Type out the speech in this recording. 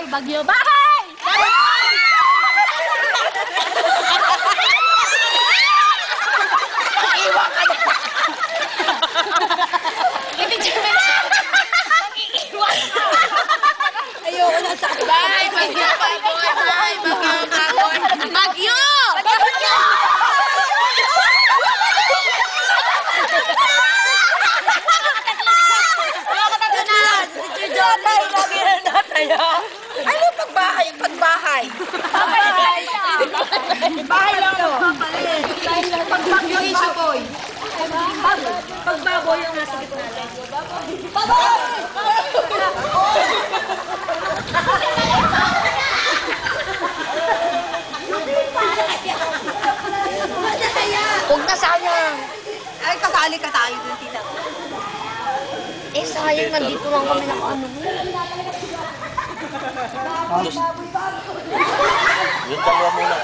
Bagyo. Bahay! Iwan ka na. I-picture mo na. Iiwan ka. Ayoko na sa akin. Bye, Bagyo, baboy. Bye, Bagyo, baboy. Bagyo! Bagyo! Tatay, lagi na tatay, ha? Ano pagbahay? Pagbahay. Bahay lang to. Pagbagyo yung sapoy. Pagbaboy yung nasa gitna lang. Huwag na sayang. Ay, kasali ka tayo dun, tita. Eh, sayang. Nandito lang kami ng ano. Yung dalawa muna.